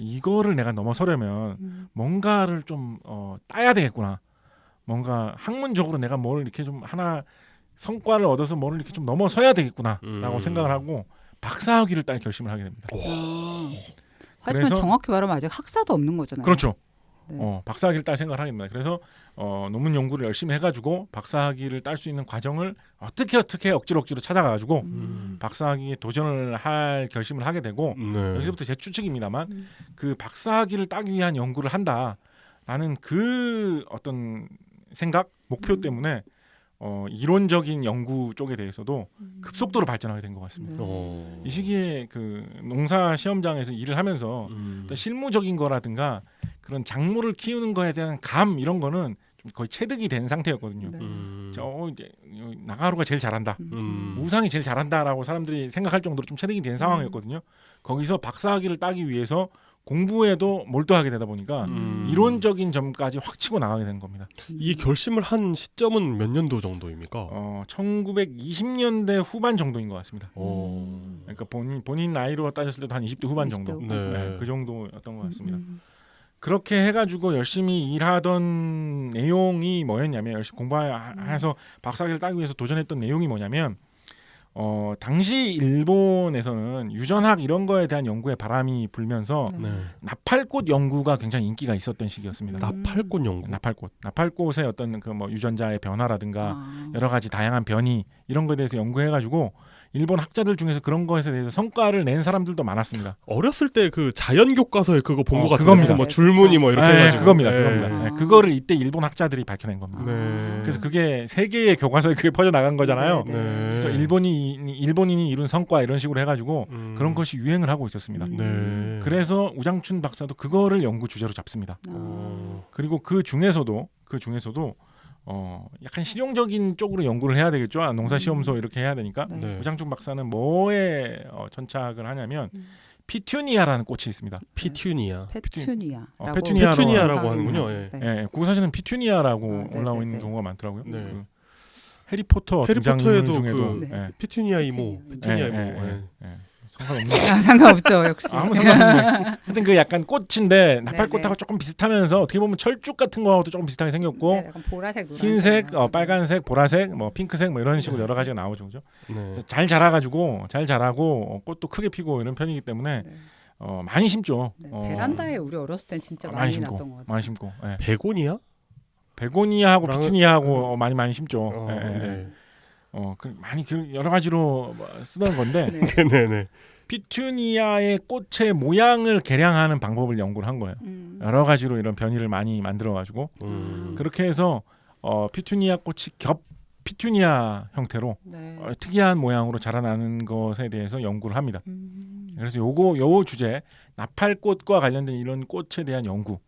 이거를 내가 넘어서려면 뭔가를 좀 따야 되겠구나. 뭔가 학문적으로 내가 뭘 이렇게 좀 하나 성과를 얻어서 뭘 이렇게 좀 넘어서야 되겠구나라고 생각을 하고 박사학위를 딸 결심을 하게 됩니다. 하지만 그래서- 정확히 말하면 아직 학사도 없는 거잖아요. 그렇죠. 네. 박사학위를 딸 생각을 하게 됩니다. 그래서 논문 연구를 열심히 해가지고 박사학위를 딸 수 있는 과정을 어떻게 억지로 찾아가가지고 박사학위에 도전을 할 결심을 하게 되고 네. 여기서부터 제 추측입니다만 그 박사학위를 따기 위한 연구를 한다라는 그 어떤 생각, 목표 때문에 이론적인 연구 쪽에 대해서도 급속도로 발전하게 된 것 같습니다. 이 시기에 그 농사 시험장에서 일을 하면서 어떤 실무적인 거라든가 그런 작물을 키우는 거에 대한 감 이런 거는 좀 거의 체득이 된 상태였거든요. 네. 이제 나가루가 제일 잘한다, 우상이 제일 잘한다라고 사람들이 생각할 정도로 좀 체득이 된 상황이었거든요. 거기서 박사학위를 따기 위해서 공부에도 몰두하게 되다 보니까 이론적인 점까지 확 치고 나가게 된 겁니다. 이 결심을 한 시점은 몇 년도 정도입니까? 1920년대 후반 정도인 것 같습니다. 어. 그러니까 본인 나이로 따졌을 때도 한 20대 후반 20대 정도. 후반. 네. 그 정도였던 것 같습니다. 그렇게 해가지고 열심히 일하던 내용이 뭐였냐면 열심히 공부해서 박사학위를 따기 위해서 도전했던 내용이 뭐냐면 당시 일본에서는 유전학 이런 거에 대한 연구에 바람이 불면서 네. 네. 나팔꽃 연구가 굉장히 인기가 있었던 시기였습니다. 나팔꽃 연구. 나팔꽃의 어떤 그 뭐 유전자의 변화라든가 여러 가지 다양한 변이 이런 거에 대해서 연구해가지고 일본 학자들 중에서 그런 거에 대해서 성과를 낸 사람들도 많았습니다. 어렸을 때 그 자연 교과서에 그거 본 것 같은데 그겁니다. 뭐 줄무늬 뭐 이렇게 해가지고. 그겁니다. 네. 그겁니다. 그거를 이때 일본 학자들이 밝혀낸 겁니다. 네. 그래서 그게 세계의 교과서에 그게 퍼져 나간 거잖아요. 네. 그래서 일본인이 이룬 성과 이런 식으로 해가지고 그런 것이 유행을 하고 있었습니다. 네. 그래서 우장춘 박사도 그거를 연구 주제로 잡습니다. 그리고 그 중에서도 약간 실용적인 쪽으로 연구를 해야 되겠죠. 농사 시험소 이렇게 해야 되니까. 네. 우장춘 박사는 뭐에 천착을 하냐면 피투니아라는 꽃이 있습니다. 피투니아. 페투니아라고 페투니아라고 하는군요. 네. 예, 국사시는 피투니아라고 네, 올라오고 네, 있는 네. 경우가 많더라고요. 네. 그 해리포터 해리포터에도 등장인물 중에도 그 예, 피투니아 이모. 피투니아 이모. 예. 상관없는 상관없죠 역시. 아무 상관없는 하여튼 그 약간 꽃인데 나팔꽃하고 네. 조금 비슷하면서 어떻게 보면 철쭉 같은 거하고도 조금 비슷하게 생겼고 네, 약간 보라색, 노란색, 흰색, 빨간색, 보라색, 뭐 핑크색 뭐 이런 식으로 여러 가지가 나오죠, 그죠? 네. 잘 자라고 꽃도 크게 피고 이런 편이기 때문에 네. 많이 심죠. 네, 베란다에 우리 어렸을 땐 진짜 많이 많이 심고, 났던 것 같아요. 많이 심고. 예. 베고니아? 베고니아하고 랑- 피투니아하고 많이 심죠. 예, 예. 네. 많이 여러 가지로 쓰던 건데 네. 네네. 피투니아의 꽃의 모양을 개량하는 방법을 연구를 한 거예요. 여러 가지로 이런 변이를 많이 만들어가지고 그렇게 해서 피투니아 꽃이 피투니아 형태로 네. 특이한 모양으로 자라나는 것에 대해서 연구를 합니다. 그래서 요 주제 나팔꽃과 관련된 이런 꽃에 대한 연구,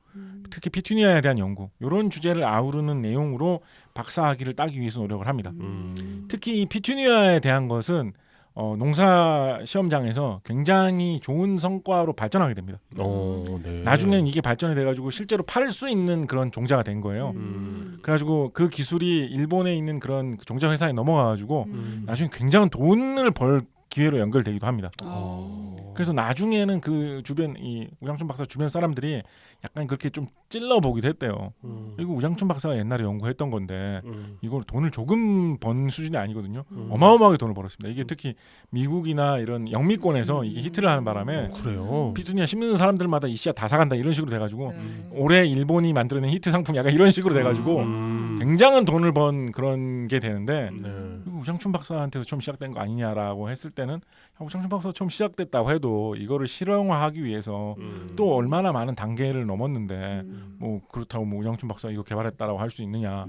특히 피투니아에 대한 연구, 이런 주제를 아우르는 내용으로 박사학위를 따기 위해서 노력을 합니다. 특히 이 피투니아에 대한 것은 농사 시험장에서 굉장히 좋은 성과로 발전하게 됩니다. 네. 나중에는 이게 발전이 돼가지고 실제로 팔 수 있는 그런 종자가 된 거예요. 그래가지고 그 기술이 일본에 있는 그런 종자 회사에 넘어가가지고 나중에 굉장한 돈을 벌 기회로 연결되기도 합니다. 그래서 나중에는 그 주변 이 우장춘 박사 주변 사람들이 약간 그렇게 좀 찔러보기도 했대요. 이거 우장춘 박사가 옛날에 연구했던 건데 이걸 돈을 조금 번 수준이 아니거든요. 어마어마하게 돈을 벌었습니다. 이게 특히 미국이나 이런 영미권에서 이게 히트를 하는 바람에 그래요. 피투니아 심는 사람들마다 이 씨앗 다 사간다 이런 식으로 돼가지고 네. 올해 일본이 만들어낸 히트 상품 약간 이런 식으로 돼가지고 굉장한 돈을 번 그런 게 되는데 네. 이거 우장춘 박사한테서 처음 시작된 거 아니냐라고 했을 때는 우장춘 박사가 처음 시작됐다고 해도 이거를 실용화하기 위해서 또 얼마나 많은 단계를 넘었는데 뭐 그렇다고 뭐 우장춘 박사 이거 개발했다라고 할 수 있느냐,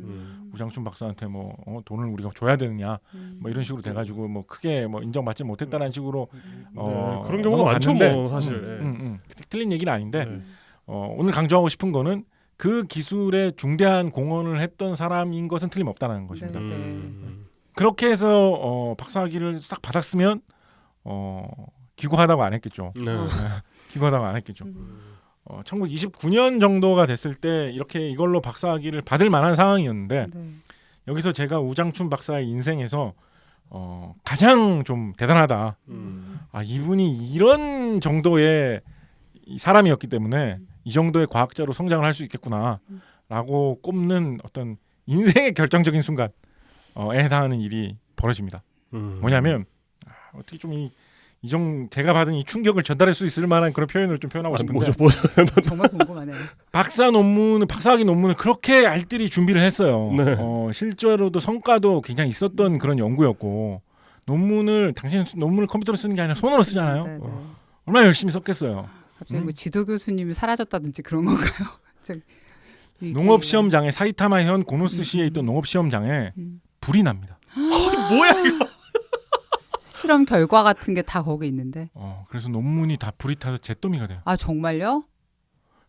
우장춘 박사한테 뭐 돈을 우리가 줘야 되느냐, 뭐 이런 식으로 돼가지고 뭐 크게 뭐 인정받지 못했다는 식으로 네, 그런 경우가 많죠, 넘어갔는데, 뭐 사실. 틀린 얘기는 아닌데 네. 오늘 강조하고 싶은 거는 그 기술에 중대한 공헌을 했던 사람인 것은 틀림없다는 것입니다. 네. 그렇게 해서 박사학위를 싹 받았으면 기고하다고 안 했겠죠. 네. 기고하다고 안 했겠죠. 1929년 정도가 됐을 때 이렇게 이걸로 박사학위를 받을 만한 상황이었는데 네. 여기서 제가 우장춘 박사의 인생에서 가장 좀 대단하다. 이분이 이런 정도의 이 사람이었기 때문에 이 정도의 과학자로 성장을 할 수 있겠구나라고 꼽는 어떤 인생의 결정적인 순간에 해당하는 일이 벌어집니다. 뭐냐면 어떻게 좀 제가 받은 이 충격을 전달할 수 있을 만한 그런 표현을 좀 표현하고 싶은데 뭐죠? 정말 궁금하네요. 박사학위 논문을 그렇게 알뜰히 준비를 했어요. 네. 실제로도 성과도 굉장히 있었던 그런 연구였고 당신 논문을 컴퓨터로 쓰는 게 아니라 손으로 쓰잖아요. 네, 네. 얼마나 열심히 썼겠어요. 갑자기 뭐 지도 교수님이 사라졌다든지 그런 건가요? 농업시험장에 사이타마현 고노스시에 있던 농업시험장에 불이 납니다. 뭐야 이거? 실험 결과 같은 게 다 거기 있는데. 그래서 논문이 다 불이 타서 잿더미가 돼요. 아 정말요?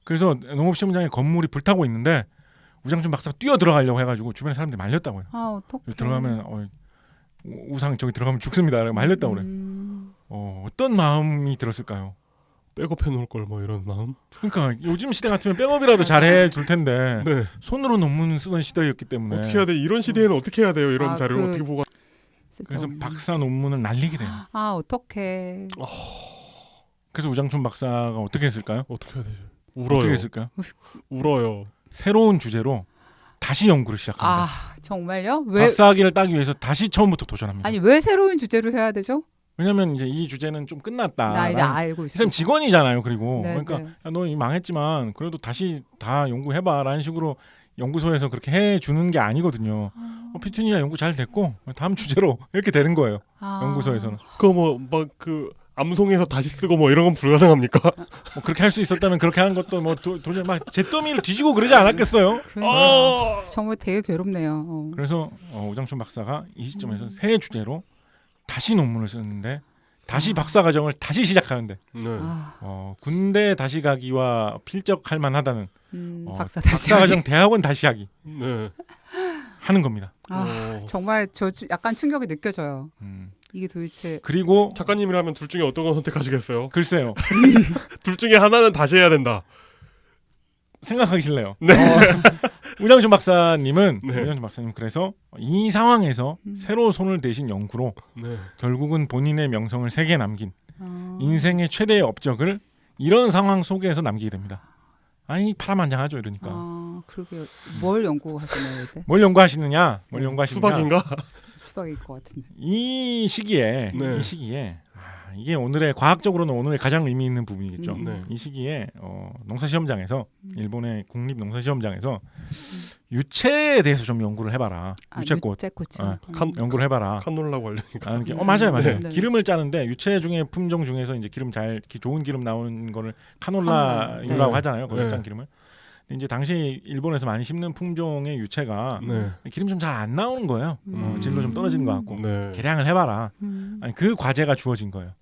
그래서 농업시험장에 건물이 불타고 있는데 우장춘 박사가 뛰어 들어가려고 해가지고 주변에 사람들이 말렸다고요. 아 어떡해. 들어가면 우상 저기 들어가면 죽습니다. 라고 말렸다고 그래. 어떤 마음이 들었을까요? 백업해 놓을 걸 뭐 이런 마음. 그러니까 요즘 시대 같으면 백업이라도 잘해 줄 텐데 네. 손으로 논문 쓰던 시대였기 때문에 어떻게 해야 돼? 이런 시대에는 어떻게 해야 돼요? 이런 아, 자료를 그- 어떻게 보고? 그래서 박사 논문을 날리게 돼요. 아 어떡해. 그래서 우장춘 박사가 어떻게 했을까요? 어떻게 해야 되죠? 어떻게 울어요. 했을까요? 울어요. 새로운 주제로 다시 연구를 시작합니다. 아 정말요? 왜? 박사학위를 따기 위해서 다시 처음부터 도전합니다. 아니 왜 새로운 주제로 해야 되죠? 왜냐면 이제 이 주제는 좀 끝났다. 나 이제 알고 이 있어. 사람 직원이잖아요. 그리고 네, 그러니까 네. 야, 너 이미 망했지만 그래도 다시 다 연구해봐라는 식으로 연구소에서 그렇게 해주는 게 아니거든요. 피투니아 연구 잘 됐고 다음 주제로 이렇게 되는 거예요. 연구소에서는. 그거 뭐 막 그 암송해서 다시 쓰고 뭐 이런 건 불가능합니까? 뭐 그렇게 할 수 있었다면 그렇게 하는 것도 뭐 도저히 막 잿더미를 뒤지고 그러지 않았겠어요. 그러니까. 정말 되게 괴롭네요. 그래서 우장춘 박사가 이 시점에서 새 주제로 다시 논문을 쓰는데 다시 박사 과정을 다시 시작하는데 네. 군대 다시 가기와 필적할 만하다는 박사 다시 박사 과정 대학원 다시 하기 네. 하는 겁니다. 정말 약간 충격이 느껴져요. 이게 도대체 그리고 작가님이라면 둘 중에 어떤 거 선택하시겠어요? 글쎄요. 둘 중에 하나는 다시 해야 된다. 생각하기 싫네요. 네. 우장춘 박사님은 네. 우장춘 박사님 그래서 이 상황에서 새로 손을 대신 연구로 네. 결국은 본인의 명성을 세계에 남긴 인생의 최대의 업적을 이런 상황 속에서 남기게 됩니다. 아니 파란만장하죠 이러니까. 그러게 뭘 연구하시나요 이때? 뭘 연구하시느냐? 뭘 연구하시느냐? 수박인가? 수박일 것 같은데. 이 시기에 이게 오늘의 과학적으로는 오늘의 가장 의미 있는 부분이겠죠. 네. 이 시기에 농사시험장에서 일본의 국립 농사시험장에서 유채에 대해서 좀 연구를 해봐라. 유채꽃 유채꽃. 연구를 해봐라. 카놀라고 하려니까. 하는 게 맞아요. 네. 기름을 짜는데 유채 중에 품종 중에서 이제 기름 좋은 기름 나오는 거를 카놀라유라고 네. 하잖아요. 거기서 네. 짠 기름을. 근데 이제 당시 일본에서 많이 심는 품종의 유채가 네. 기름 좀 잘 안 나오는 거예요. 질도 좀 떨어지는 것 같고. 네. 개량을 해봐라. 아니, 그 과제가 주어진 거예요.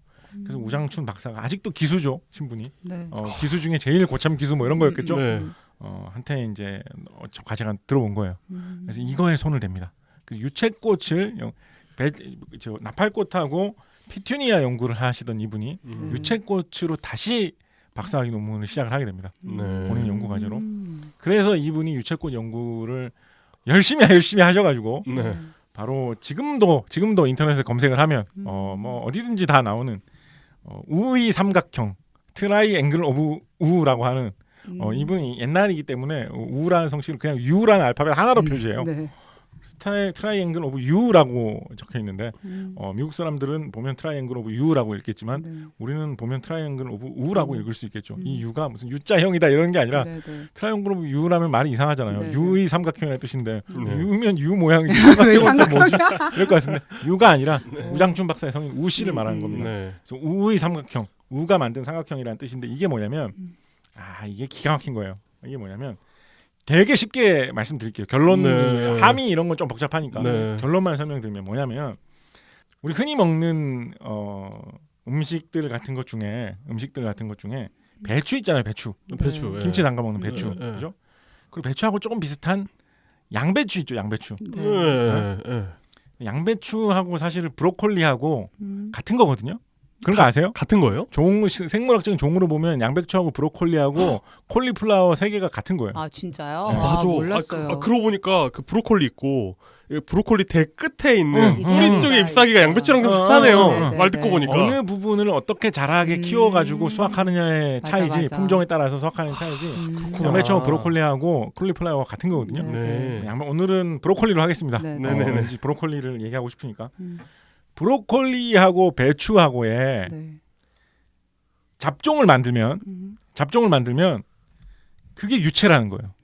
그래서 우장춘 박사가 아직도 기수죠 신분이. 네. 기수 중에 제일 고참 기수 뭐 이런 거였겠죠. 네. 한테 이제 과제가 들어온 거예요. 그래서 이거에 손을 댑니다. 그 유채꽃을 나팔꽃하고 피투니아 연구를 하시던 이분이 유채꽃으로 다시 박사학위 논문을 시작을 하게 됩니다. 네. 본인 연구 과제로. 그래서 이분이 유채꽃 연구를 열심히 하셔가지고 네. 바로 지금도 인터넷에 검색을 하면 뭐 어디든지 다 나오는 우의 삼각형 트라이앵글 오브 우라고 하는 이분이 옛날이기 때문에 우라는 성씨를 그냥 U라는 알파벳 하나로 표시해요. 네. 트라이앵글 오브 U라고 적혀 있는데 미국 사람들은 보면 트라이앵글 오브 U라고 읽겠지만 네. 우리는 보면 트라이앵글 오브 우라고 읽을 수 있겠죠. 이 U가 무슨 U자형이다 이런 게 아니라 네, 네. 트라이앵글 오브 U라면 말이 이상하잖아요. 네, 네. U의 삼각형이라는 뜻인데 네. U면 U 모양이 왜 삼각형은 또 뭐지? 삼각형이야? 이럴 것 같은데 U가 아니라 우장춘 박사의 성인 우 씨를 말하는 겁니다. 네. 그래서 우의 삼각형, 우가 만든 삼각형이라는 뜻인데 이게 뭐냐면 이게 기가 막힌 거예요. 이게 뭐냐면 되게 쉽게 말씀드릴게요. 결론 네. 함의 이런 건 좀 복잡하니까 네. 결론만 설명드리면 뭐냐면 우리 흔히 먹는 음식들 같은 것 중에 배추 있잖아요. 배추. 배추. 네. 예. 김치 담가 먹는 배추. 네, 네. 그죠? 그리고 배추하고 조금 비슷한 양배추 있죠. 양배추. 네. 네. 네. 양배추하고 사실 브로콜리하고 같은 거거든요. 그런 거 아세요? 같은 거예요? 생물학적인 종으로 보면 양배추하고 브로콜리하고 콜리플라워 세 개가 같은 거예요. 아 진짜요? 네. 맞아. 몰랐어요. 그러고 보니까 그 브로콜리 있고 브로콜리 대 끝에 있는 잎사귀가 뿌리 쪽에 잎사귀가 있죠. 양배추랑 좀 어, 비슷하네요. 네네네. 말 듣고 보니까. 어느 부분을 어떻게 자라게 키워가지고 수확하느냐의 맞아, 차이지 맞아. 품종에 따라서 수확하는 차이지. 그렇구나. 양배추하고 브로콜리하고 콜리플라워가 같은 거거든요. 네. 오늘은 브로콜리로 하겠습니다. 네. 네네네. 왠지 브로콜리를 얘기하고 싶으니까. 음. 브로콜리하고 배추하고의 네. 잡종을 만들면 그게 유채라는 거예요.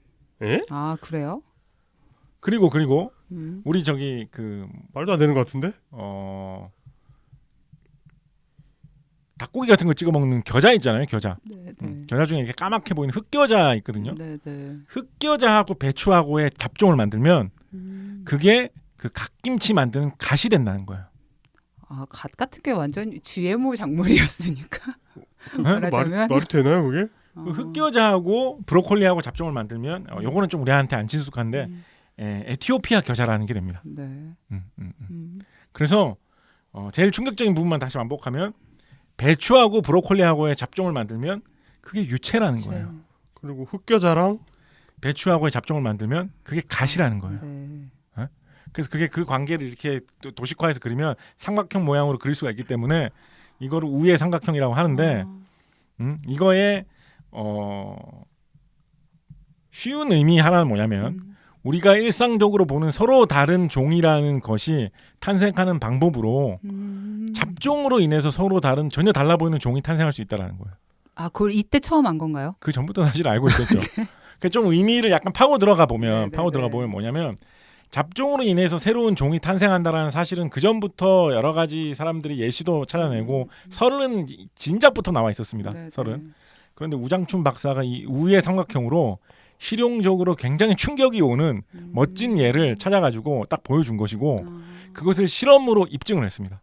에? 아 그래요? 그리고 우리 저기 말도 안 되는 것 같은데? 닭고기 같은 거 찍어 먹는 겨자 있잖아요. 겨자. 네. 겨자 중에 이렇게 까맣게 보이는 흑겨자 있거든요. 네. 흑겨자하고 배추하고의 잡종을 만들면 그게 그 갓김치 만드는 갓이 된다는 거예요. 아 갓 같은 게 완전 GMO 작물이었으니까. 말하자면 말이 되나요 그게? 그 흑겨자하고 브로콜리하고 잡종을 만들면 요거는 좀 우리한테 안 친숙한데 에티오피아 겨자라는 게 됩니다. 네. 그래서 제일 충격적인 부분만 다시 반복하면 배추하고 브로콜리하고의 잡종을 만들면 그게 유채라는 거예요. 그리고 흑겨자랑 배추하고의 잡종을 만들면 그게 갓이라는 거예요. 네. 그래서 그게 그 관계를 이렇게 도식화해서 그리면 삼각형 모양으로 그릴 수가 있기 때문에 이거를 우의 삼각형이라고 하는데 이거의 쉬운 의미 하나는 뭐냐면 우리가 일상적으로 보는 서로 다른 종이라는 것이 탄생하는 방법으로 잡종으로 인해서 서로 다른 전혀 달라 보이는 종이 탄생할 수 있다는 거예요. 아 그걸 이때 처음 안 건가요? 그 전부터 사실 알고 있었죠. 그러니까 좀 의미를 약간 파고 들어가 보면 뭐냐면 잡종으로 인해서 새로운 종이 탄생한다라는 사실은 그 전부터 여러 가지 사람들이 예시도 찾아내고 설은 진작부터 나와 있었습니다. 설은. 그런데 우장춘 박사가 이 우의 삼각형으로 실용적으로 굉장히 충격이 오는 멋진 예를 찾아가지고 딱 보여준 것이고 그것을 실험으로 입증을 했습니다.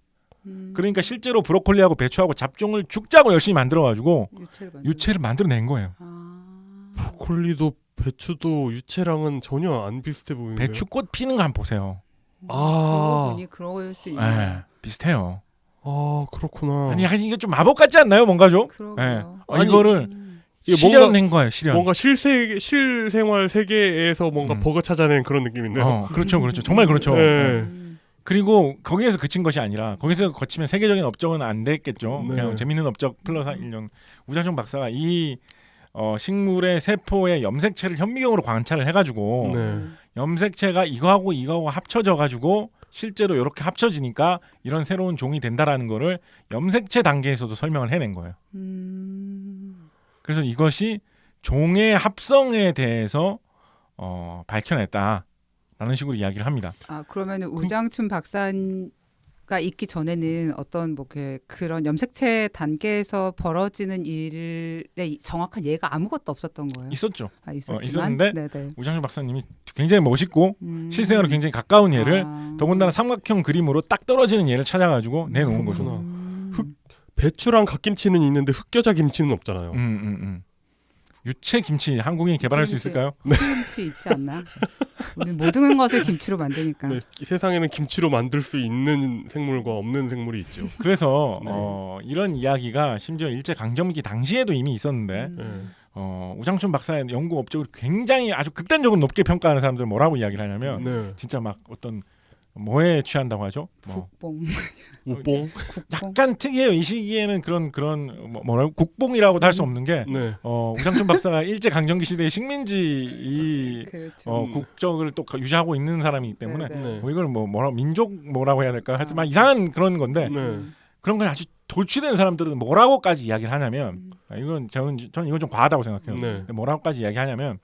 그러니까 실제로 브로콜리하고 배추하고 잡종을 죽자고 열심히 만들어가지고 유채를 만들어낸 거예요. 브로콜리도 배추도 유채랑은 전혀 안 비슷해 보이는데요. 배추 꽃 피는 거 한번 보세요. 그러고 보니 그럴 수 있네요. 비슷해요. 아 그렇구나. 아니 이게 좀 마법 같지 않나요? 뭔가 좀. 그러게요. 이거를 이게 실현낸 거예요. 실현. 뭔가 실생활 세계에서 뭔가 버그 찾아낸 그런 느낌인데요. 그렇죠. 정말 그렇죠. 네. 그리고 거기에서 그친 것이 아니라 거기서 거치면 세계적인 업적은 안 됐겠죠. 네. 그냥 재밌는 업적 플러스 1년. 우장춘 박사가 이 식물의 세포의 염색체를 현미경으로 관찰을 해가지고 염색체가 이거하고 합쳐져가지고 실제로 이렇게 합쳐지니까 이런 새로운 종이 된다라는 거를 염색체 단계에서도 설명을 해낸 거예요. 그래서 이것이 종의 합성에 대해서 밝혀냈다라는 식으로 이야기를 합니다. 아 그러면 우장춘 박사가 있기 전에는 어떤 그런 염색체 단계에서 벌어지는 일의 정확한 예가 아무것도 없었던 거예요. 있었죠. 있었지만 있었는데 우장춘 박사님이 굉장히 멋있고 실생활에 굉장히 가까운 예를 더군다나 삼각형 그림으로 딱 떨어지는 예를 찾아가지고 내놓은 거죠. 배추랑 갓김치는 있는데 흑겨자 김치는 없잖아요. 유채 김치 한국인이 개발할 수 있을까요? 김치 있지 않나? 우리 모든 것을 김치로 만드니까. 네, 세상에는 김치로 만들 수 있는 생물과 없는 생물이 있죠. 그래서 이런 이야기가 심지어 일제 강점기 당시에도 이미 있었는데 우장춘 박사의 연구 업적을 굉장히 아주 극단적으로 높게 평가하는 사람들은 뭐라고 이야기를 하냐면 진짜 막 어떤 뭐에 취한다고 하죠? 국뽕. 우뽕. 약간 특이해요. 이 시기에는 그런 뭐라고 국뽕이라고도 할 수 없는 게 우장춘 박사가 일제 강점기 시대의 식민지 국적을 또 유지하고 있는 사람이기 때문에 이걸 뭐라고 민족 뭐라고 해야 될까? 하여튼 막 이상한 그런 건데 그런 걸 아주 돌취된 사람들은 뭐라고까지 이야기를 하냐면 이건 저는 이건 좀 과하다고 생각해요. 뭐라고까지 이야기하냐면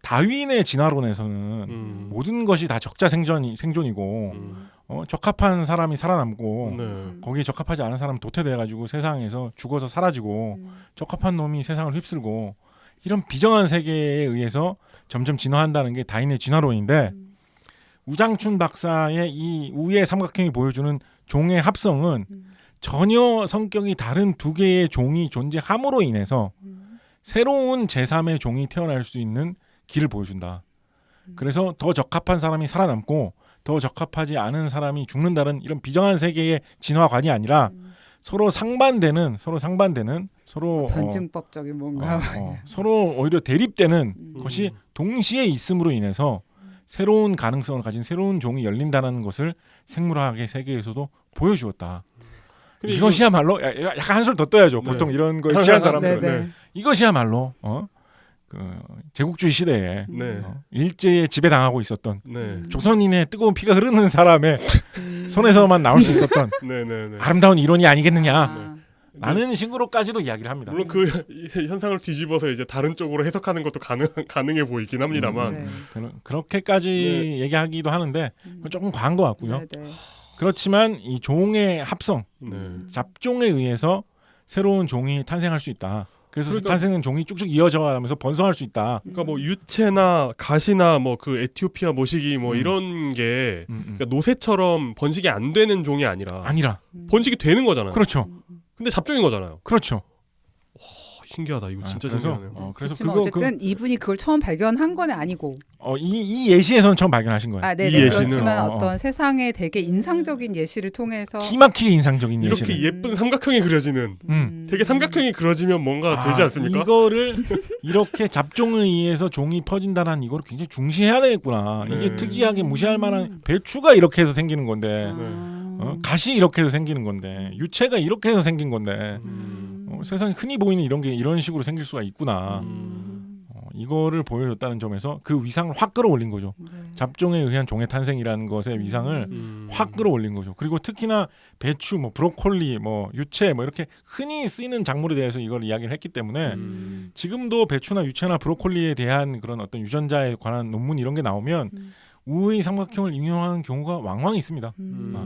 다윈의 진화론에서는 모든 것이 다 적자 생존이고 적합한 사람이 살아남고 거기에 적합하지 않은 사람은 도태돼가지고 세상에서 죽어서 사라지고 적합한 놈이 세상을 휩쓸고 이런 비정한 세계에 의해서 점점 진화한다는 게 다윈의 진화론인데 우장춘 박사의 이 우의 삼각형이 보여주는 종의 합성은 전혀 성격이 다른 두 개의 종이 존재함으로 인해서 새로운 제3의 종이 태어날 수 있는 길을 보여준다. 그래서 더 적합한 사람이 살아남고 더 적합하지 않은 사람이 죽는다는 이런 비정한 세계의 진화관이 아니라 서로 상반되는 서로 변증법적인 뭔가 서로 오히려 대립되는 것이 동시에 있음으로 인해서 새로운 가능성을 가진 새로운 종이 열린다는 것을 생물학의 세계에서도 보여주었다. 이것이야말로 약간 한술 더 떠야죠. 네. 보통 이런 거에 취한 사람들은 네. 이것이야말로 그 제국주의 시대에 네. 일제에 지배당하고 있었던 네. 조선인의 뜨거운 피가 흐르는 사람의 손에서만 나올 수 있었던 네. 네. 아름다운 이론이 아니겠느냐 아, 라는 식으로까지도 이야기를 합니다. 물론 그 현상을 뒤집어서 이제 다른 쪽으로 해석하는 것도 가능해 보이긴 합니다만. 네. 그렇게까지 네. 얘기하기도 하는데 그건 조금 과한 것 같고요. 네, 네. 그렇지만 이 종의 합성, 네. 잡종에 의해서 새로운 종이 탄생할 수 있다. 그래서 그러니까- 탄생한 종이 쭉쭉 이어져가면서 번성할 수 있다. 그러니까 뭐 유채나 가시나 뭐 그 에티오피아 모시기 뭐 이런 게 그러니까 노새처럼 번식이 안 되는 종이 아니라 아니라 번식이 되는 거잖아요. 그렇죠, 근데 잡종인 거잖아요. 그렇죠. 신기하다. 이거 진짜 그래서, 신기하네요. 그래서 그렇지만 그거 어쨌든 이분이 그걸 처음 발견한 건 아니고 이 예시에서는 처음 발견하신 거예요. 아, 네, 이 예시는, 그렇지만 어떤 세상에 되게 인상적인 예시를 통해서 기막히게 인상적인 이렇게 예시를. 예쁜 삼각형이 그려지는 되게 삼각형이 그려지면 뭔가 되지 않습니까? 이거를 이렇게 잡종에 의해서 종이 퍼진다는 이거를 굉장히 중시해야 되겠구나. 이게 네. 특이하게 무시할 만한 배추가 이렇게 해서 생기는 건데 아. 가시 이렇게 해서 생기는 건데 유채가 이렇게 해서 생긴 건데 세상에 흔히 보이는 이런 게 이런 식으로 생길 수가 있구나. 이거를 보여줬다는 점에서 그 위상을 확 끌어올린 거죠. 네. 잡종에 의한 종의 탄생이라는 것의 위상을 확 끌어올린 거죠. 그리고 특히나 배추, 뭐 브로콜리, 뭐 유채, 뭐 이렇게 흔히 쓰이는 작물에 대해서 이걸 이야기를 했기 때문에 지금도 배추나 유채나 브로콜리에 대한 그런 어떤 유전자에 관한 논문 이런 게 나오면 우의 삼각형을 인용하는 경우가 왕왕 있습니다.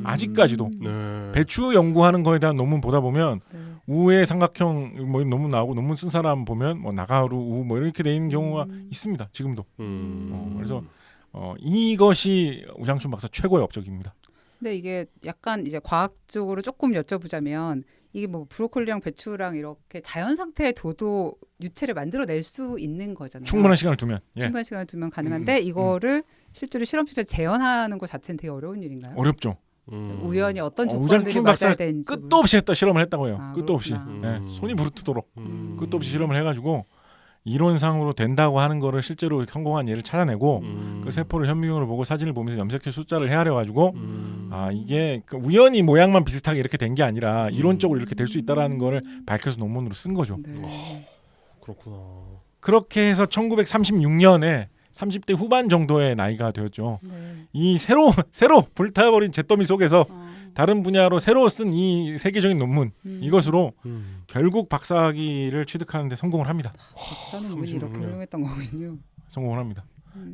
아직까지도 네. 배추 연구하는 거에 대한 논문 보다 보면 네. 우의 삼각형 뭐 논문 나오고 논문 쓴 사람 보면 뭐 나가루 우 뭐 이렇게 돼 있는 경우가 있습니다. 지금도. 그래서 이것이 우장춘 박사 최고의 업적입니다. 근데 이게 약간 이제 과학적으로 조금 여쭤보자면 이게 뭐 브로콜리랑 배추랑 이렇게 자연 상태에 둬도 유채를 만들어낼 수 있는 거잖아요. 충분한 시간을 두면. 예. 충분한 시간을 두면 가능한데 이거를 실제로 실험실에 재현하는 거 자체는 되게 어려운 일인가요? 어렵죠. 우연히 어떤 조건들이 우장춘 맞아야 박사 되는지 끝도 없이 실험을 했다고 해요. 아, 끝도 없이. 그렇구나. 예. 손이 부르트도록 끝도 없이 실험을 해가지고 이론상으로 된다고 하는 거를 실제로 성공한 예를 찾아내고 그 세포를 현미경으로 보고 사진을 보면서 염색체 숫자를 헤아려가지고 이게 그 우연히 모양만 비슷하게 이렇게 된 게 아니라 이론적으로 이렇게 될 수 있다라는 거를 밝혀서 논문으로 쓴 거죠. 네. 그렇구나. 그렇게 해서 1936년에 30대 후반 정도의 나이가 되었죠. 네. 이 새로 불타버린 잿더미 속에서 어. 다른 분야로 새로 쓴 이 세계적인 논문 이것으로 결국 박사학위를 취득하는 데 성공을 합니다. 저는 운이 이렇게 훌륭했던 거군요. 성공을 합니다.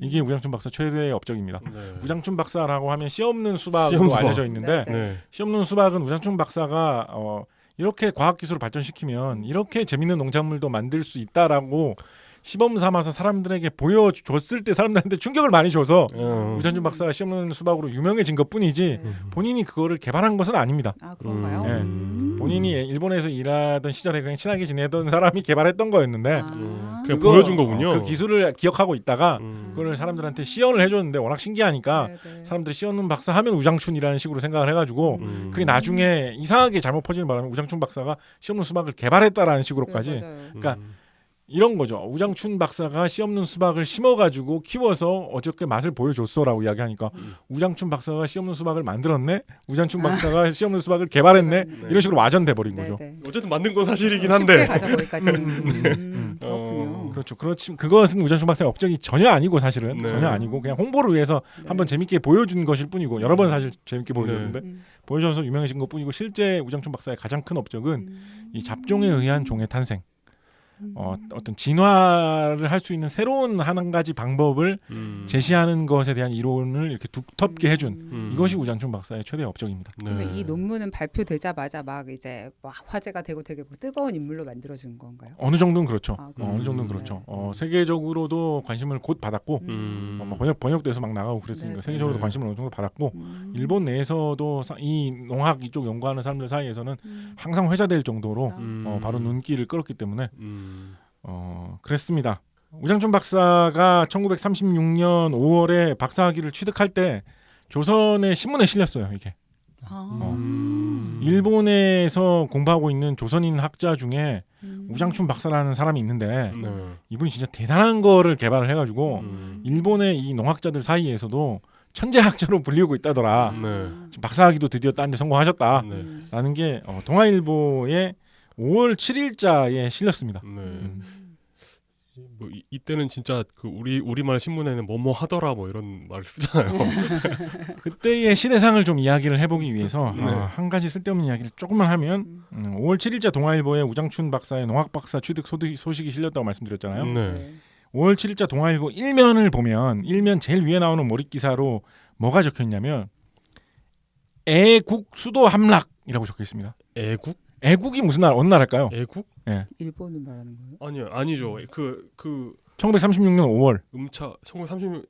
이게 우장춘 박사 최대의 업적입니다. 네. 우장춘 박사라고 하면 씨 없는 수박으로 씨 없는 알려져 있는데 네. 네. 씨 없는 수박은 우장춘 박사가 이렇게 과학 기술을 발전시키면 이렇게 재밌는 농작물도 만들 수 있다라고 시범 삼아서 사람들에게 보여줬을 때 사람들한테 충격을 많이 줘서 우장춘 박사가 씨 없는 수박으로 유명해진 것뿐이지 네. 본인이 그거를 개발한 것은 아닙니다. 아 그런가요? 네. 본인이 일본에서 일하던 시절에 그냥 친하게 지내던 사람이 개발했던 거였는데 아. 그냥 보여준 거군요. 그 기술을 기억하고 있다가 음. 그걸 사람들한테 시연을 해줬는데 워낙 신기하니까 네, 네. 사람들이 씨 없는 박사 하면 우장춘이라는 식으로 생각을 해가지고 그게 나중에 이상하게 잘못 퍼지는 바람에 우장춘 박사가 씨 없는 수박을 개발했다라는 식으로까지 네, 맞아요. 그러니까 이런 거죠. 우장춘 박사가 씨 없는 수박을 심어가지고 키워서 어저께 맛을 보여줬어라고 이야기하니까 우장춘 박사가 씨 없는 수박을 만들었네. 우장춘 박사가 씨 없는 수박을 개발했네. 이런 식으로 와전돼 버린 네, 거죠. 네. 어쨌든 만든 건 사실이긴 쉽게 한데. 가자 거기까지는. 그렇군요. 그렇죠. 그렇지. 그것은 우장춘 박사의 업적이 전혀 아니고 사실은 네. 전혀 아니고 그냥 홍보를 위해서 한번 재밌게 보여준 것일 뿐이고 여러 번 사실 재밌게 보여줬는데 보여줘서 유명해진 것뿐이고 실제 우장춘 박사의 가장 큰 업적은 이 잡종에 의한 종의 탄생. 어떤 진화를 할 수 있는 새로운 한 가지 방법을 제시하는 것에 대한 이론을 이렇게 두텁게 해준 이것이 우장춘 박사의 최대 업적입니다. 그러면 이 논문은 발표되자마자 막 이제 막 화제가 되고 되게 뭐 뜨거운 인물로 만들어지는 건가요? 어느 정도는 그렇죠. 아, 어느 정도는 그렇죠. 세계적으로도 관심을 곧 받았고 뭐 번역돼서 막 나가고 그랬으니까 네, 세계적으로도 네. 관심을 어느 정도 받았고 일본 내에서도 이 농학 이쪽 연구하는 사람들 사이에서는 항상 회자될 정도로 바로 눈길을 끌었기 때문에 그랬습니다. 우장춘 박사가 1936년 5월에 박사학위를 취득할 때 조선의 신문에 실렸어요. 이게 일본에서 공부하고 있는 조선인 학자 중에 우장춘 박사라는 사람이 있는데 이분이 진짜 대단한 거를 개발을 해가지고 일본의 이 농학자들 사이에서도 천재 학자로 불리고 있다더라. 지금 박사학위도 드디어 딴 데 성공하셨다라는 게 동아일보의 5월 7일자에 실렸습니다. 뭐 이때는 진짜 그 우리말 신문에는 뭐뭐 하더라 뭐 이런 말 쓰잖아요. 그때의 시대상을 좀 이야기를 해보기 위해서 한 가지 쓸데없는 이야기를 조금만 하면 5월 7일자 동아일보에 우장춘 박사의 농학박사 취득 소식이 실렸다고 말씀드렸잖아요. 5월 7일자 동아일보 1면을 보면 1면 제일 위에 나오는 모릿기사로 뭐가 적혀있냐면 애국 수도 함락이라고 적혀있습니다. 애국? 애국이 무슨 나라 어느 나라일까요? 애국? 예. 일본을 말하는 거예요? 아니죠. 그 1936년 5월. 1936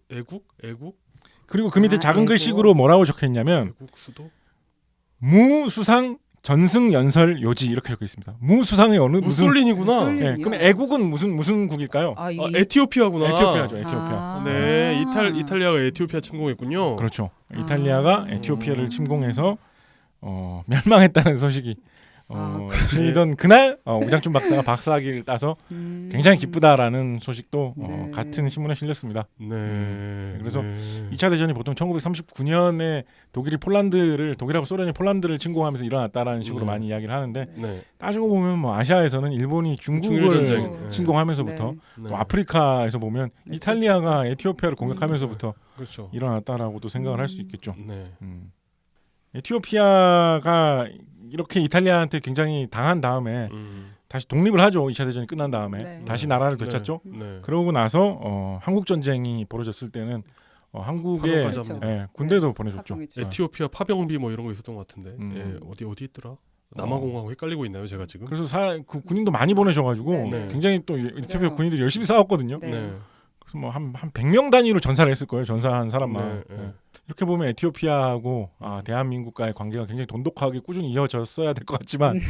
애국? 그리고 그 밑에 작은 애국. 글씨로 뭐라고 적혀있냐면 애국 수도? 무수상 전승 연설 요지 이렇게 적혀 있습니다. 무수상이 어느 무슨 무솔린이구나. 무솔린. 예, 그럼 애국은 무슨 국일까요? 에티오피아구나. 에티오피아죠. 에티오피아. 네, 이탈리아가 에티오피아 침공했군요. 그렇죠. 이탈리아가 에티오피아를 침공해서 멸망했다는 소식이 들리던 그날 우장춘 박사가 박사학위를 따서 굉장히 기쁘다라는 소식도 네. 같은 신문에 실렸습니다. 네. 그래서 2차 대전이 보통 1939년에 독일하고 소련이 폴란드를 침공하면서 일어났다라는 식으로 많이 이야기를 하는데 네. 따지고 보면 뭐 아시아에서는 일본이 중국을 중일전쟁. 침공하면서부터 네. 또 아프리카에서 보면 이탈리아가 에티오피아를 공격하면서부터 그렇죠. 일어났다라고도 생각을 할 수 있겠죠. 네. 에티오피아가 이렇게 이탈리아한테 굉장히 당한 다음에 다시 독립을 하죠. 2차 대전이 끝난 다음에 네. 다시 나라를 되찾죠. 네. 그러고 나서 한국 전쟁이 벌어졌을 때는 한국에 파병까지 합니다. 군대도 보내줬죠. 파병했죠. 에티오피아 파병비 뭐 이런 거 있었던 것 같은데. 음. 예, 어디 있더라? 남아공하고 헷갈리고 있나요, 제가 지금? 그래서 그 군인도 많이 보내셔가지고 네. 굉장히 또 에티오피아 그래요. 군인들이 열심히 싸웠거든요. 네. 그래서 뭐 한 100명 단위로 전사를 했을 거예요. 전사한 사람만. 네. 네. 이렇게 보면 에티오피아하고 대한민국과의 관계가 굉장히 돈독하게 꾸준히 이어졌어야 될 것 같지만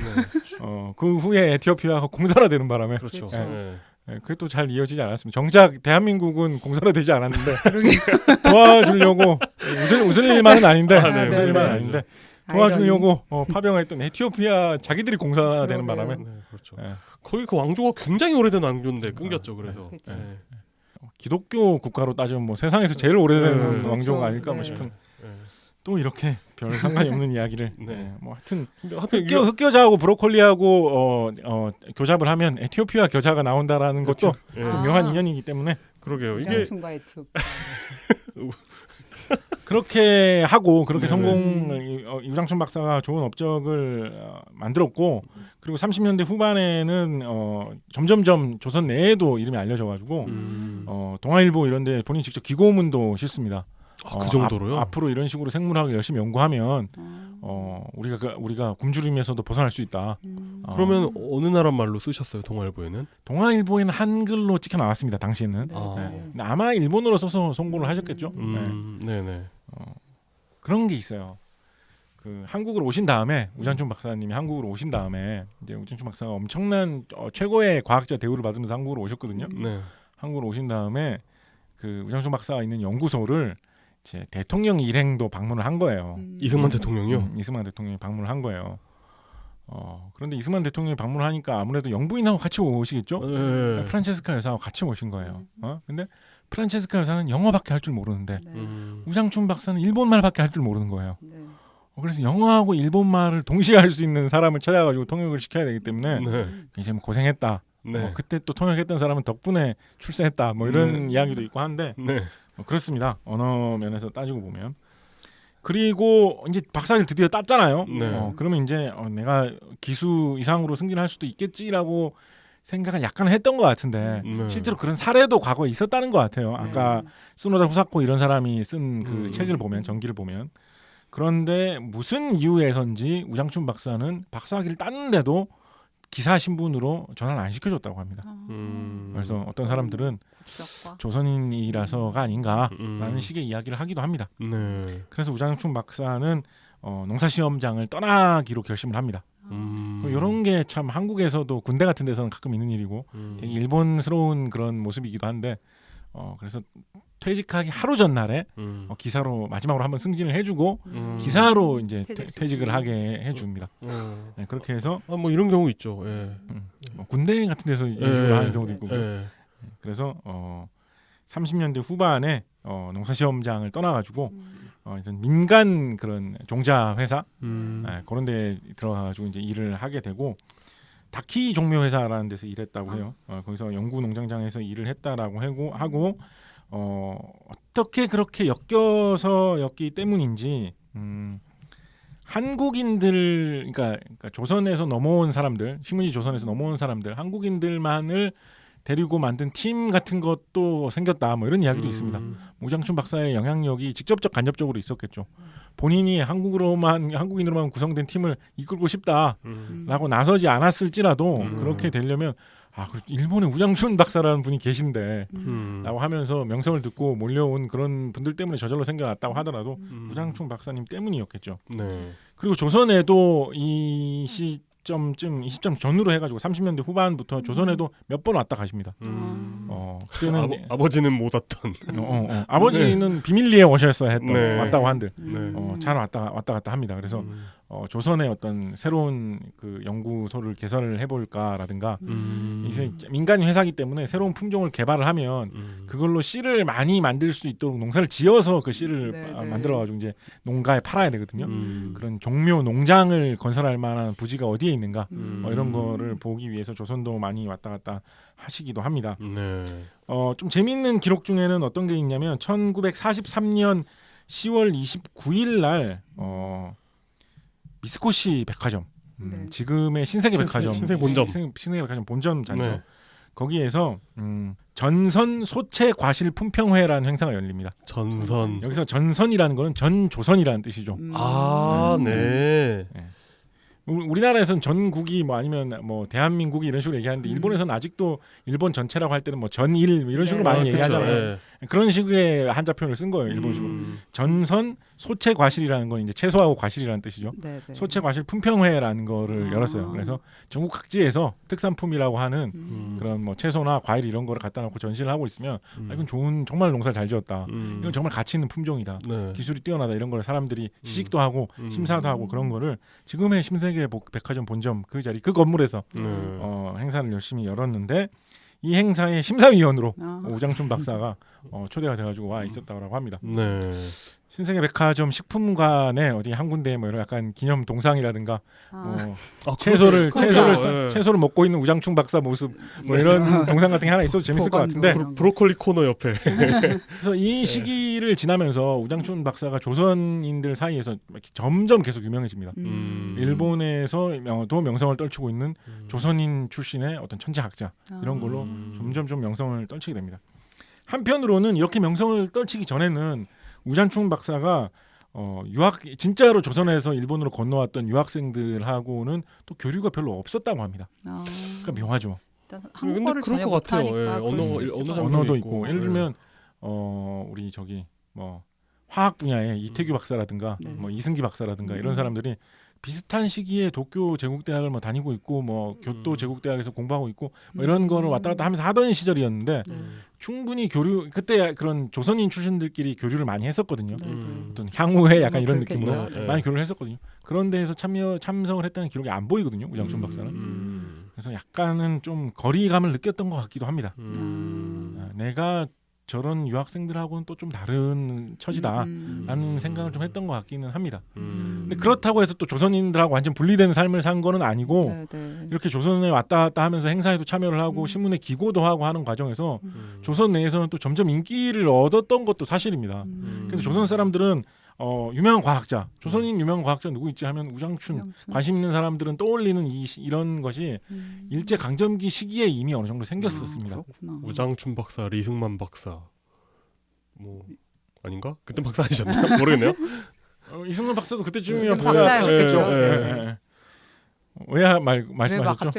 그 후에 에티오피아가 공산화되는 바람에 그렇죠. 그렇죠. 네. 그게 또 잘 이어지지 않았습니다. 정작 대한민국은 공산화되지 않았는데 도와주려고 웃을 일만은 아닌데 네, 웃을 일만은 네. 아닌데 도와주려고 파병했던 에티오피아 자기들이 공산화되는 그러게요. 바람에 네, 그렇죠. 예. 거기 그 왕조가 굉장히 오래된 왕조인데 끊겼죠. 그래서. 그렇죠. 네. 기독교 국가로 따지면 뭐 세상에서 제일 오래된 네, 왕조가 그렇죠. 아닐까 네. 싶은 네. 또 이렇게 별 상관이 없는 이야기를 네. 뭐 하여튼 근데 하필 흑겨자하고 브로콜리하고 교잡을 하면 에티오피아 겨자가 나온다라는 것도 예. 또 아. 묘한 인연이기 때문에 그러게요. 이게 우장춘과 에티오피아. 그렇게 하고 그렇게 네. 성공을 우장춘 박사가 좋은 업적을 만들었고 그리고 30년대 후반에는 점점점 조선 내에도 이름이 알려져가지고 동아일보 이런데 본인 직접 기고문도 싣습니다. 그 정도로요? 앞으로 이런 식으로 생물학을 열심히 연구하면 우리가 굶주림에서도 벗어날 수 있다. 그러면 어느 나라 말로 쓰셨어요, 동아일보에는? 동아일보에는 한글로 찍혀 나왔습니다. 당시에는. 네. 네. 근데 아마 일본어로 써서 송고를 하셨겠죠. 네네. 그런 게 있어요. 그 한국으로 오신 다음에 우장춘 박사님이 한국으로 오신 다음에 이제 우장춘 박사가 엄청난 최고의 과학자 대우를 받으면서 한국으로 오셨거든요. 네. 한국으로 오신 다음에 그 우장춘 박사가 있는 연구소를 이제 대통령 일행도 방문을 한 거예요. 이승만 대통령이요? 이승만 대통령이 방문을 한 거예요. 그런데 이승만 대통령이 방문을 하니까 아무래도 영부인하고 같이 오시겠죠. 네. 프란체스카 여사하고 같이 오신 거예요. 근데 프란체스카 여사는 영어밖에 할 줄 모르는데 네. 우장춘 박사는 일본말밖에 할 줄 모르는 거예요. 네. 그래서 영어하고 일본말을 동시에 할 수 있는 사람을 찾아가지고 통역을 시켜야 되기 때문에 네. 굉장히 고생했다. 네. 그때 또 통역했던 사람은 덕분에 출세했다. 뭐 이런 이야기도 있고 한데 네. 그렇습니다. 언어 면에서 따지고 보면. 그리고 이제 박사학위를 드디어 땄잖아요. 네. 그러면 이제 내가 기수 이상으로 승진할 수도 있겠지라고 생각을 약간 했던 것 같은데 네. 실제로 그런 사례도 과거에 있었다는 것 같아요. 아까 스노다 후사코 이런 사람이 쓴 그 책을 보면 전기를 보면 그런데 무슨 이유에선지 우장춘 박사는 박사학위를 땄는데도 기사 신분으로 전환을 안 시켜줬다고 합니다. 그래서 어떤 사람들은 국적과. 조선인이라서가 아닌가라는 식의 이야기를 하기도 합니다. 네. 그래서 우장춘 박사는 농사시험장을 떠나기로 결심을 합니다. 이런 게 참 한국에서도 군대 같은 데서는 가끔 있는 일이고 되게 일본스러운 그런 모습이기도 한데 그래서 퇴직하기 하루 전날에 기사로 마지막으로 한번 승진을 해주고 기사로 이제 퇴직을 하게 해줍니다. 네, 그렇게 해서 뭐 이런 경우 있죠. 예. 뭐 군대 같은 데서 이런 식으로 하는 경우도 있고. 그래서 30년대 후반에 농사시험장을 떠나가지고 이제 민간 그런 종자 회사 그런 데 들어가가지고 이제 일을 하게 되고 다키 종묘 회사라는 데서 일했다고 해요. 거기서 영구 농장장에서 일을 했다라고 하고 어떻게 그렇게 엮기 때문인지 한국인들 그러니까 조선에서 넘어온 사람들 식민지 조선에서 넘어온 사람들 한국인들만을 데리고 만든 팀 같은 것도 생겼다 뭐 이런 이야기도 있습니다. 우장춘 박사의 영향력이 직접적 간접적으로 있었겠죠. 본인이 한국인으로만 구성된 팀을 이끌고 싶다라고 나서지 않았을지라도 그렇게 되려면 일본에 우장춘 박사라는 분이 계신데 라고 하면서 명성을 듣고 몰려온 그런 분들 때문에 저절로 생겨났다고 하더라도 우장춘 박사님 때문이었겠죠. 네. 그리고 조선에도 이 시점 전후로 해가지고 30년대 후반부터 조선에도 몇 번 왔다 가십니다. 그때는 아버지는 못 왔던. 아버지는 비밀리에 오셨어야 했던 왔다고 한들 네. 잘 왔다 갔다 합니다. 그래서 조선의 어떤 새로운 그 연구소를 개설을 해볼까라든가 이제 민간 회사이기 때문에 새로운 품종을 개발을 하면 그걸로 씨를 많이 만들 수 있도록 농사를 지어서 그 씨를 만들어가지고 이제 농가에 팔아야 되거든요. 그런 종묘 농장을 건설할 만한 부지가 어디에 있는가 이런 거를 보기 위해서 조선도 많이 왔다 갔다 하시기도 합니다. 네. 좀 재미있는 기록 중에는 어떤 게 있냐면 1943년 10월 29일 날 미스코시 백화점 지금의 신세계 백화점 신세계 본점 신세계 백화점 본점장이죠. 네. 거기에서 전선 소체 과실 품평회라는 행사가 열립니다. 전선. 여기서 전선이라는 거는 전 조선이라는 뜻이죠. 네. 우리나라에서는 전국이 뭐 아니면 뭐 대한민국이 이런 식으로 얘기하는데 일본에서는 아직도 일본 전체라고 할 때는 뭐 전일 이런 식으로 많이 얘기하잖아요. 그런 식의 한자 표현을 쓴 거예요, 일본식으로. 전선 소체 과실이라는 건 이제 채소하고 과실이라는 뜻이죠. 소체 과실 품평회라는 거를 열었어요. 그래서 전국 각지에서 특산품이라고 하는 그런 뭐 채소나 과일 이런 거를 갖다 놓고 전시를 하고 있으면 이건 정말 농사를 잘 지었다. 이건 정말 가치 있는 품종이다. 기술이 뛰어나다. 이런 거를 사람들이 시식도 하고 심사도 하고 그런 거를 지금의 신세계 백화점 본점 그 자리 그 건물에서 행사를 열심히 열었는데 이 행사의 심사위원으로 우장춘 박사가 초대가 돼가지고 와 있었다고 합니다. 네. 신세계 백화점 식품관에 어디 한 군데 뭐 이런 약간 기념 동상이라든가 채소를 먹고 있는 우장춘 박사 모습 뭐 이런 동상 같은 게 하나 있어도 재밌을 것 같은데 브로콜리 코너 옆에. 그래서 이 시기를 지나면서 우장춘 박사가 조선인들 사이에서 점점 계속 유명해집니다. 일본에서도 명성을 떨치고 있는 조선인 출신의 어떤 천재학자 이런 걸로 점점 좀 명성을 떨치게 됩니다. 한편으로는 이렇게 명성을 떨치기 전에는 우장춘 박사가 진짜로 조선에서 일본으로 건너왔던 유학생들하고는 또 교류가 별로 없었다고 합니다. 그러니까 묘하죠. 한국어를 그럴 전혀 것 같아요. 못하니까 언어도 있고 예를 들면 우리 저기 뭐 화학 분야의 이태규 박사라든가 뭐 이승기 박사라든가 이런 사람들이 비슷한 시기에 도쿄 제국대학을 뭐 다니고 있고 뭐 교토 제국대학에서 공부하고 있고 뭐 이런 거를 왔다 갔다 하면서 하던 시절이었는데 충분히 그때 그런 조선인 출신들끼리 교류를 많이 했었거든요. 어떤 향후회 약간 이런 느낌으로 많이 교류를 했었거든요. 그런 데에서 참석을 했다는 기록이 안 보이거든요. 우장춘 박사는. 그래서 약간은 좀 거리감을 느꼈던 것 같기도 합니다. 내가 저런 유학생들하고는 또 좀 다른 처지다라는 생각을 좀 했던 것 같기는 합니다. 근데 그렇다고 해서 또 조선인들하고 완전 분리된 삶을 산 거는 아니고 이렇게 조선에 왔다 갔다 하면서 행사에도 참여를 하고 신문에 기고도 하고 하는 과정에서 조선 내에서는 또 점점 인기를 얻었던 것도 사실입니다. 그래서 조선 사람들은 유명한 과학자, 조선인 유명한 과학자 누구 있지 하면 우장춘 관심 있는 사람들은 떠올리는 이런 것이 일제 강점기 시기에 이미 어느 정도 생겼었습니다. 우장춘 박사, 리승만 박사, 뭐 아닌가? 그때 박사 아니셨나? 모르겠네요. 이승만 박사도 그때쯤이면 박사였겠죠. 왜 말씀하셨죠?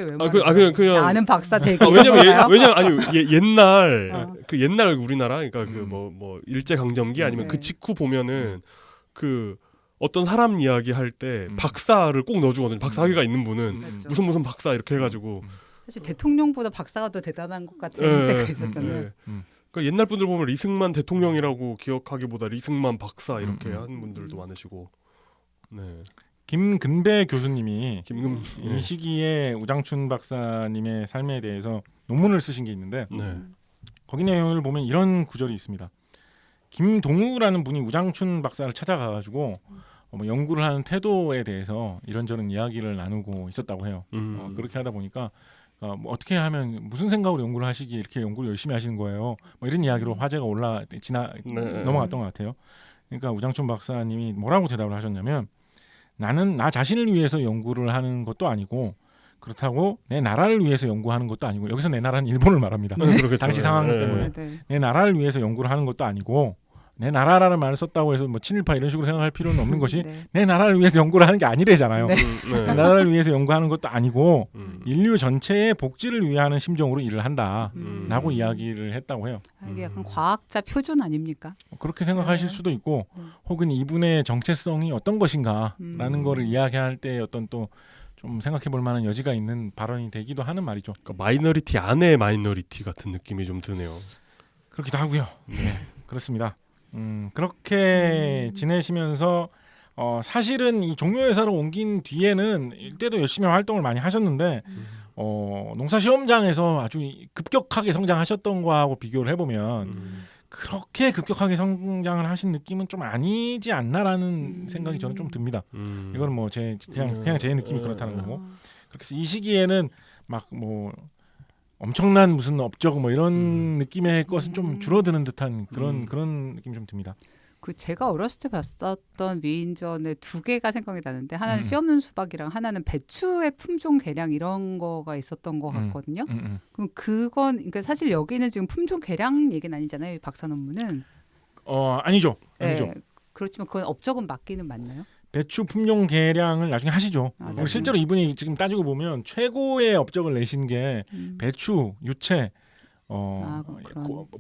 그냥 아는 박사 되게. 왜냐면 아니 옛날 우리나라 그러니까 그 뭐 일제 강점기 아니면 그 직후 보면은 그 어떤 사람 이야기 할 때 박사를 꼭 넣어주거든요. 박사 학위가 있는 분은 무슨 박사 이렇게 해가지고 사실 대통령보다 박사가 더 대단한 것 같은 때가 있었잖아요. 그러니까 옛날 분들 보면 리승만 대통령이라고 기억하기보다 리승만 박사 이렇게 하는 분들도 많으시고. 네. 김근배 교수님이 예. 이 시기에 우장춘 박사님의 삶에 대해서 논문을 쓰신 게 있는데 네. 거기 내용을 보면 이런 구절이 있습니다. 김동우라는 분이 우장춘 박사를 찾아가가지고 뭐 연구를 하는 태도에 대해서 이런저런 이야기를 나누고 있었다고 해요. 그렇게 하다 보니까 뭐 어떻게 하면 무슨 생각으로 연구를 하시기에 이렇게 연구를 열심히 하시는 거예요. 뭐 이런 이야기로 화제가 넘어갔던 것 같아요. 그러니까 우장춘 박사님이 뭐라고 대답을 하셨냐면 나는 나 자신을 위해서 연구를 하는 것도 아니고 그렇다고 내 나라를 위해서 연구하는 것도 아니고 여기서 내 나라는 일본을 말합니다. 그렇겠죠. 당시 상황 네. 때문에 네. 내 나라를 위해서 연구를 하는 것도 아니고 내 나라라는 말을 썼다고 해서 뭐 친일파 이런 식으로 생각할 필요는 없는 것이 네. 내 나라를 위해서 연구를 하는 게 아니래잖아요. 네. 내 나라를 위해서 연구하는 것도 아니고 인류 전체의 복지를 위하는 심정으로 일을 한다라고 이야기를 했다고 해요. 이게 약간 과학자 표준 아닙니까? 그렇게 생각하실 네. 수도 있고 네. 혹은 이분의 정체성이 어떤 것인가라는 거를 이야기할 때 어떤 또 좀 생각해 볼 만한 여지가 있는 발언이 되기도 하는 말이죠. 그러니까 마이너리티 안에 마이너리티 같은 느낌이 좀 드네요. 그렇기도 하고요. 네, 그렇습니다. 그렇게 지내시면서 사실은 이 종료회사로 옮긴 뒤에는 이때도 열심히 활동을 많이 하셨는데 농사 시험장에서 아주 급격하게 성장하셨던 거하고 비교를 해보면 그렇게 급격하게 성장을 하신 느낌은 좀 아니지 않나라는 생각이 저는 좀 듭니다. 이거는 뭐 그냥 제 느낌이 그렇다는 거고. 그렇게 해서 이 시기에는 막 뭐 엄청난 무슨 업적 뭐 이런 느낌의 것은 좀 줄어드는 듯한 그런 느낌이 좀 듭니다. 그 제가 어렸을 때 봤었던 위인전에 두 개가 생각이 나는데 하나는 씨 없는 수박이랑 하나는 배추의 품종 개량 이런 거가 있었던 것 같거든요. 그럼 그건 그러니까 사실 여기는 지금 품종 개량 얘기는 아니잖아요. 이 박사 논문은. 아니죠. 네, 그렇지만 그건 업적은 맞기는 맞나요? 배추 품종 개량을 나중에 하시죠. 네. 그리고 실제로 이분이 지금 따지고 보면 최고의 업적을 내신 게 배추, 유채,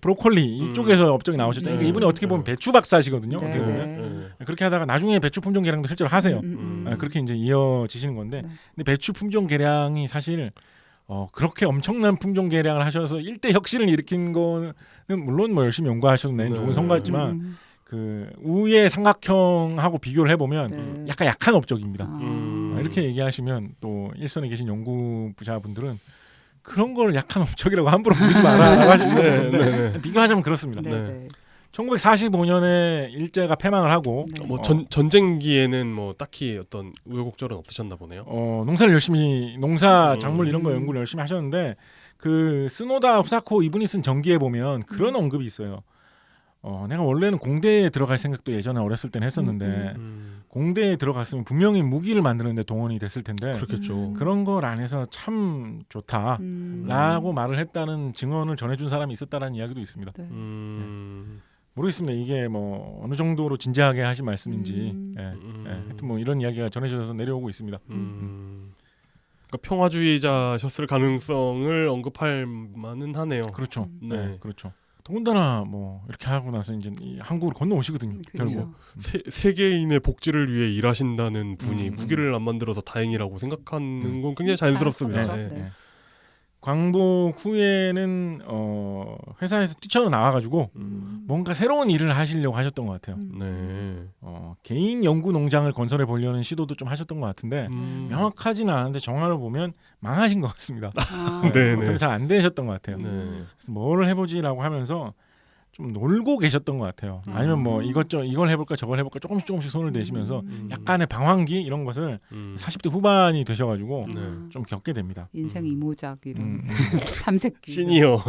브로콜리 이쪽에서 업적이 나오셨잖아요. 그러니까 이분이 어떻게 보면 배추 박사시거든요. 네, 어떻게 보면. 네. 그렇게 하다가 나중에 배추 품종 개량도 실제로 하세요. 그렇게 이제 이어지시는 건데, 네. 근데 배추 품종 개량이 사실 그렇게 엄청난 품종 개량을 하셔서 일대 혁신을 일으킨 거는 물론 뭐 열심히 연구하셔서 낸 좋은 성과였지만 그 우의 삼각형하고 비교를 해보면 네. 약간 약한 업적입니다. 아. 이렇게 얘기하시면 또 일선에 계신 연구부자분들은 그런 걸 약한 업적이라고 함부로 부르지 마라라고 하실 수가 있는데 비교하자면 그렇습니다. 네, 네. 1945년에 일제가 패망을 하고 네. 뭐 전쟁기에는 뭐 딱히 어떤 우여곡절은 없으셨나 보네요. 농사를 열심히 농사 작물 이런 거 연구를 열심히 하셨는데 그 스노다 후사코 이분이 쓴 전기에 보면 그런 언급이 있어요. 내가 원래는 공대에 들어갈 생각도 예전에 어렸을 때는 했었는데 공대에 들어갔으면 분명히 무기를 만드는 데 동원이 됐을 텐데 그렇겠죠. 그런 걸 안 해서 참 좋다라고 말을 했다는 증언을 전해준 사람이 있었다라는 이야기도 있습니다. 네. 모르겠습니다. 이게 뭐 어느 정도로 진지하게 하신 말씀인지 하여튼 뭐 이런 이야기가 전해져서 내려오고 있습니다. 그러니까 평화주의자셨을 가능성을 언급할 만은 하네요. 그렇죠. 네. 그렇죠. 더군다나 뭐 이렇게 하고 나서 이제 이 한국으로 건너오시거든요. 그렇죠. 결국. 세계인의 복지를 위해 일하신다는 분이 음. 무기를 안 만들어서 다행이라고 생각하는 건 굉장히 자연스럽습니다. 자연스럽죠. 네. 네. 광복 후에는 회사에서 뛰쳐나와가지고 뭔가 새로운 일을 하시려고 하셨던 것 같아요. 네. 개인 연구 농장을 건설해 보려는 시도도 좀 하셨던 것 같은데 명확하지는 않은데 정화를 보면 망하신 것 같습니다. 네, 별로 잘 안 되셨던 것 같아요. 네. 그래서 뭘 해보지라고 하면서 좀 놀고 계셨던 것 같아요. 아니면 뭐 이걸 해볼까 저걸 해볼까 조금씩 손을 대시면서 약간의 방황기 이런 것을 40대 후반이 되셔가지고 네. 좀 겪게 됩니다. 인생 이모작 이런 탐색기. 시니어.